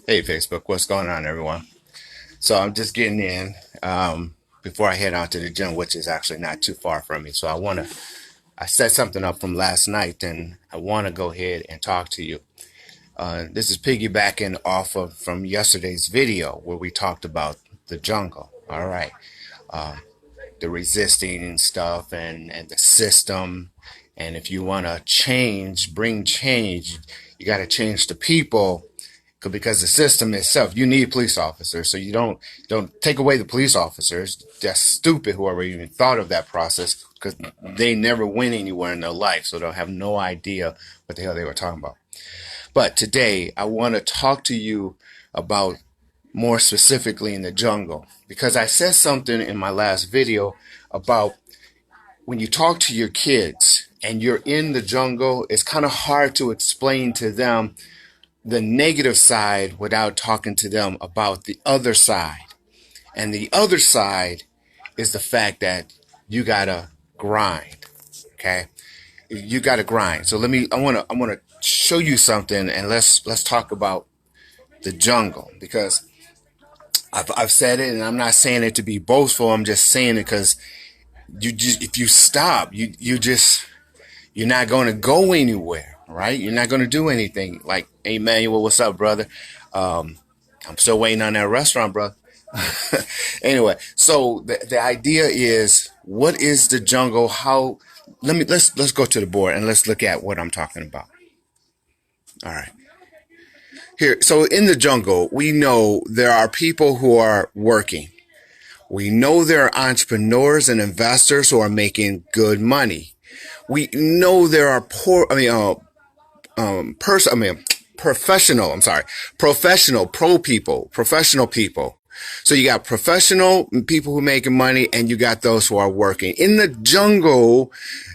Hey Facebook, what's going on, everyone? So I'm just getting in before I head out to the gym, which is actually not too far from me. So I set something up from last night, and I want to go ahead and talk to you. This is piggybacking off of from yesterday's video where we talked about the jungle. All right, the resisting and stuff, and the system. And if you want to bring change, you got to change the people because the system itself, you need police officers. So you don't take away the police officers. That's stupid. Whoever even thought of that process, because they never went anywhere in their life, so they'll have no idea what the hell they were talking about. But today, I want to talk to you about more specifically in the jungle, because I said something in my last video about when you talk to your kids and you're in the jungle, it's kind of hard to explain to them the negative side without talking to them about the other side. And the other side is the fact that you gotta grind. Okay? You gotta grind. So I wanna show you something, and let's talk about the jungle, because I've said it, and I'm not saying it to be boastful. I'm just saying it because if you stop, you're not going to go anywhere, right? You're not going to do anything. Like, hey, Emmanuel, what's up, brother? I'm still waiting on that restaurant, brother. Anyway, so the idea is, what is the jungle? How? Let's go to the board and let's look at what I'm talking about. All right. Here, so in the jungle, we know there are people who are working. We know there are entrepreneurs and investors who are making good money. We know there are professional, professional people. So you got professional people who are making money, and you got those who are working. In the jungle,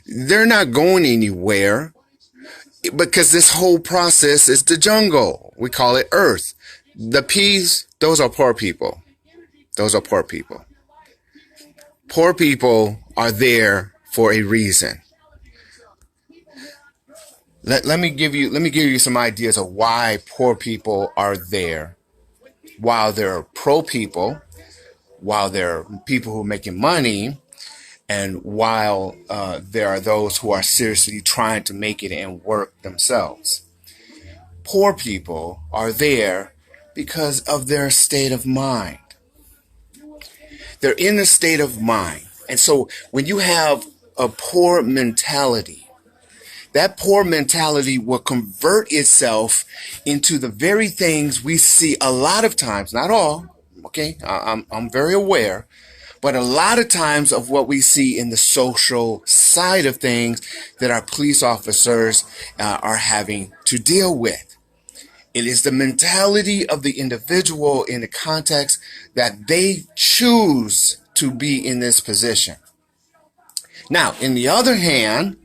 they're not going anywhere because this whole process is the jungle. We call it Earth. The peas, those are poor people. Those are poor people. Poor people are there for a reason. Let me give you some ideas of why poor people are there. While there are pro people, while there are people who are making money, and while there are those who are seriously trying to make it and work themselves. Poor people are there because of their state of mind. They're in a state of mind. And so when you have a poor mentality, that poor mentality will convert itself into the very things we see a lot of times, not all, okay? I'm very aware, but a lot of times of what we see in the social side of things that our police officers are having to deal with. It is the mentality of the individual in the context that they choose to be in this position. Now, in the other hand,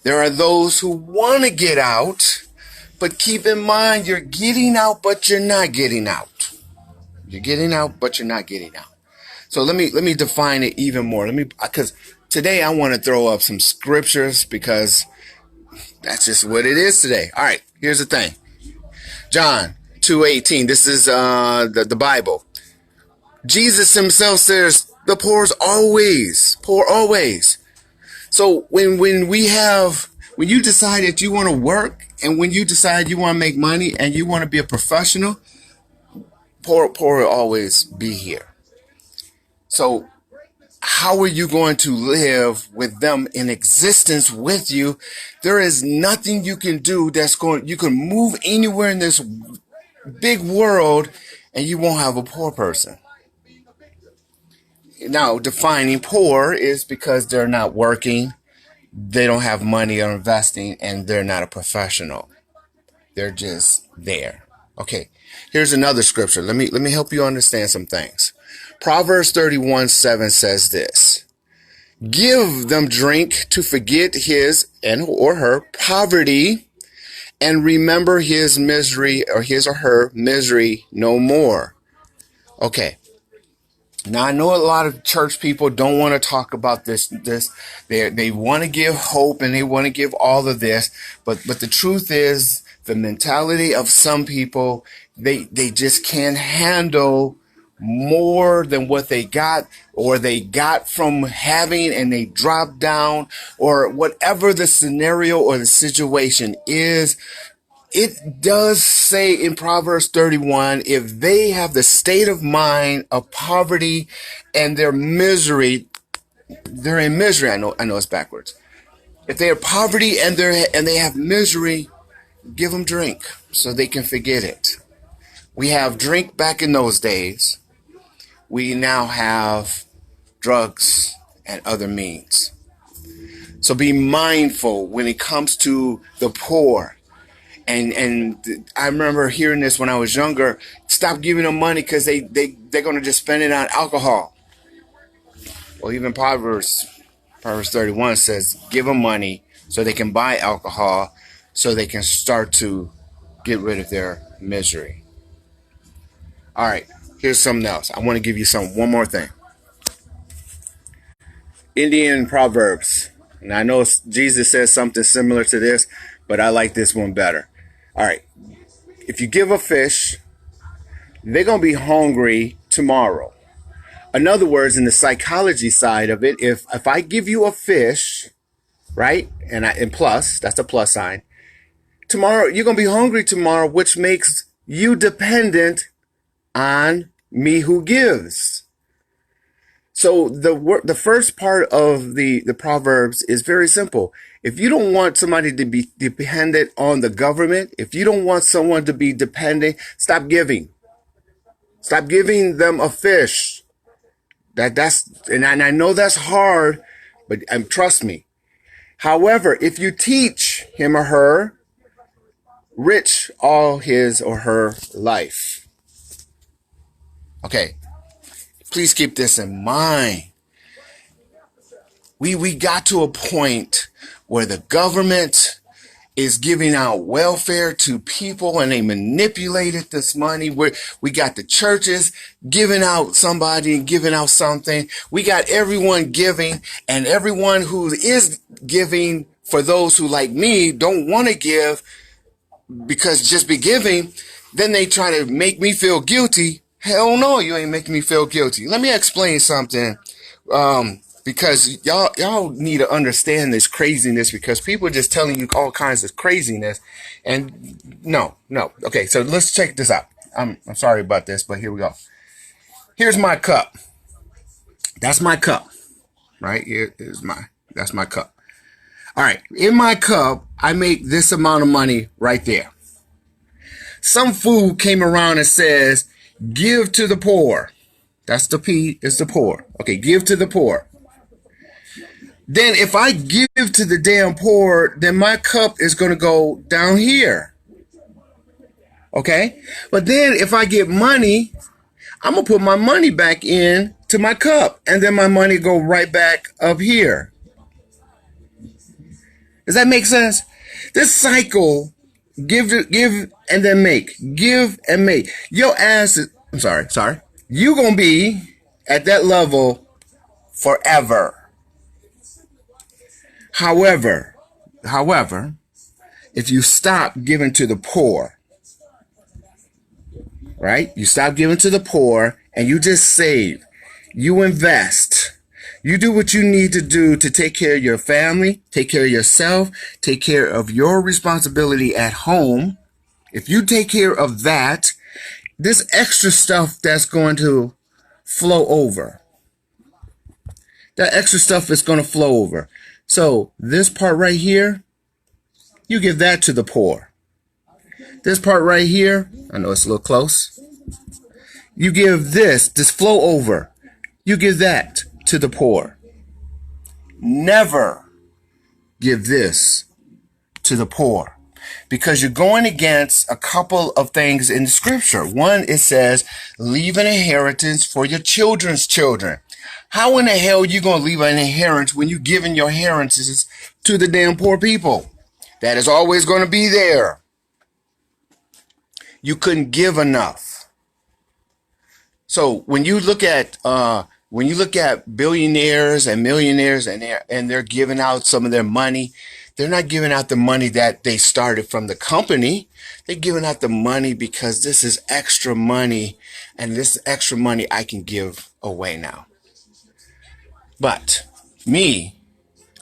there are those who want to get out, but keep in mind you're getting out, but you're not getting out. You're getting out, but you're not getting out. So let me define it even more. Because today I want to throw up some scriptures, because that's just what it is today. All right, here's the thing. John 2:18. This is the Bible. Jesus himself says the poor is always poor, always. So when you decide that you want to work, and when you decide you want to make money and you want to be a professional, poor will always be here. So how are you going to live with them in existence with you? There is nothing you can do you can move anywhere in this big world and you won't have a poor person. Now, defining poor is because they're not working, they don't have money or investing, and they're not a professional. They're just there. Okay, here's another scripture. Let me help you understand some things. Proverbs 31:7 says this: give them drink to forget his and or her poverty, and remember his misery, or his or her misery no more. Okay. Now I know a lot of church people don't want to talk about this. They want to give hope and they want to give all of this, but the truth is the mentality of some people, they just can't handle more than what they got, or they got from having, and they drop down, or whatever the scenario or the situation is. It does say in Proverbs 31, if they have the state of mind of poverty and their misery, they're in misery. I know it's backwards. If they are poverty and they have misery, give them drink so they can forget it. We have drink back in those days. We now have drugs and other means. So be mindful when it comes to the poor. And I remember hearing this when I was younger. Stop giving them money because they're going to just spend it on alcohol. Well, even Proverbs 31 says give them money so they can buy alcohol, so they can start to get rid of their misery. All right, here's something else. I want to give you one more thing. Indian Proverbs. And I know Jesus says something similar to this, but I like this one better. All right. If you give a fish, they're going to be hungry tomorrow. In other words, in the psychology side of it, if I give you a fish, right? And plus, that's a plus sign. Tomorrow, you're going to be hungry tomorrow, which makes you dependent on me who gives. So the first part of the Proverbs is very simple. If you don't want somebody to be dependent on the government, if you don't want someone to be dependent, stop giving. Stop giving them a fish. And I know that's hard, but trust me. However, if you teach him or her, rich all his or her life. Okay. Please keep this in mind. We got to a point where the government is giving out welfare to people, and they manipulated this money. We got the churches giving out somebody and giving out something. We got everyone giving, and everyone who is giving, for those who, like me, don't want to give because just be giving, then they try to make me feel guilty. Hell no, you ain't making me feel guilty. Let me explain something. Because y'all need to understand this craziness, because people are just telling you all kinds of craziness. And no. Okay, so let's check this out. I'm sorry about this, but here we go. Here's my cup. That's my cup. Right? That's my cup. All right. In my cup, I make this amount of money right there. Some fool came around and says, give to the poor. That's the P, is the poor. Okay, give to the poor. Then if I give to the damn poor, then my cup is going to go down here. Okay? But then if I get money, I'm going to put my money back in to my cup, and then my money go right back up here. Does that make sense? This cycle, give and then make. Give and make. Your ass is, I'm sorry. You going to be at that level forever. However, if you stop giving to the poor, right? You stop giving to the poor and you just save. You invest. You do what you need to do to take care of your family, take care of yourself, take care of your responsibility at home. If you take care of that, this extra stuff that's going to flow over. That extra stuff is going to flow over. So this part right here, you give that to the poor. This part right here, I know it's a little close. You give this flow over. You give that to the poor. Never give this to the poor, because you're going against a couple of things in the scripture. One, it says, leave an inheritance for your children's children. How in the hell are you going to leave an inheritance when you're giving your inheritances to the damn poor people? That is always going to be there. You couldn't give enough. So when you look at billionaires and millionaires, and they're giving out some of their money, They're not giving out the money that they started from the company. They're giving out the money because this is extra money, and this extra money I can give away now. But me,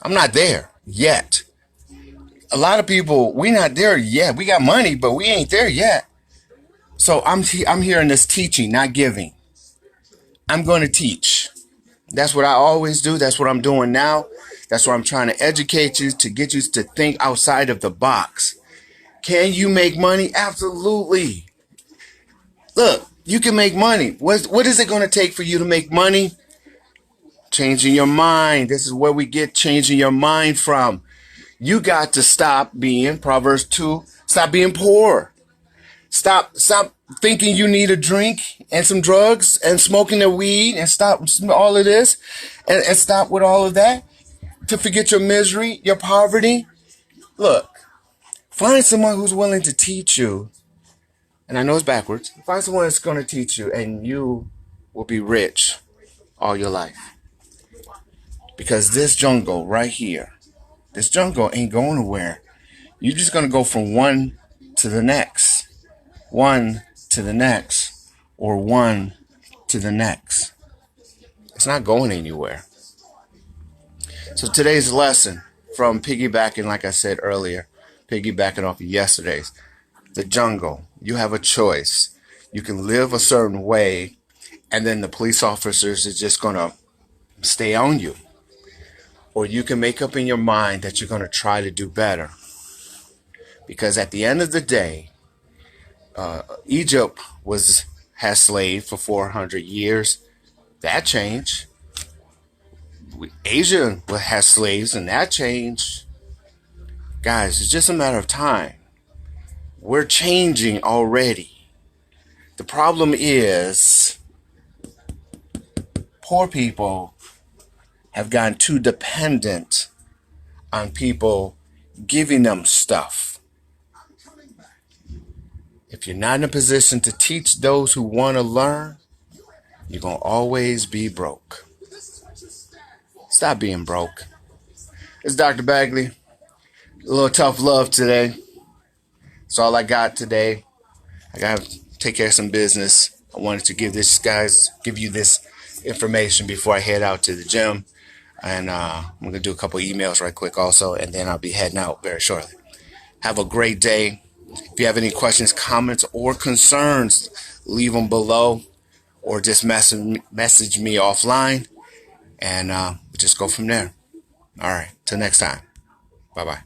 I'm not there yet. A lot of people, we not there yet. We got money, but we ain't there yet. So I'm here in this teaching, not giving. I'm going to teach. That's what I always do. That's what I'm doing now. That's what I'm trying to educate you, to get you to think outside of the box. Can you make money? Absolutely. Look, you can make money. What is it going to take for you to make money? Changing your mind. This is where we get changing your mind from. You got to stop being, Proverbs 2, stop being poor. Stop thinking you need a drink and some drugs and smoking the weed, and stop all of this and stop with all of that to forget your misery, your poverty. Look, find someone who's willing to teach you. And I know it's backwards. Find someone that's going to teach you, and you will be rich all your life. Because this jungle right here, this jungle ain't going nowhere. You're just going to go from one to the next, one to the next, or one to the next. It's not going anywhere. So today's lesson, from piggybacking, like I said earlier, piggybacking off of yesterday's, the jungle. You have a choice. You can live a certain way, and then the police officers are just going to stay on you. Or you can make up in your mind that you're going to try to do better. Because at the end of the day, Egypt has slaves for 400 years. That changed. Asia has slaves, and that changed. Guys, it's just a matter of time. We're changing already. The problem is poor people have gotten too dependent on people giving them stuff. If you're not in a position to teach those who want to learn, you're going to always be broke. Stop being broke. It's Dr. Bagley. A little tough love today. That's all I got today. I got to take care of some business. I wanted to give you this information before I head out to the gym. And I'm going to do a couple emails right quick also, and then I'll be heading out very shortly. Have a great day. If you have any questions, comments, or concerns, leave them below, or just message me offline, and we'll just go from there. All right. Till next time. Bye-bye.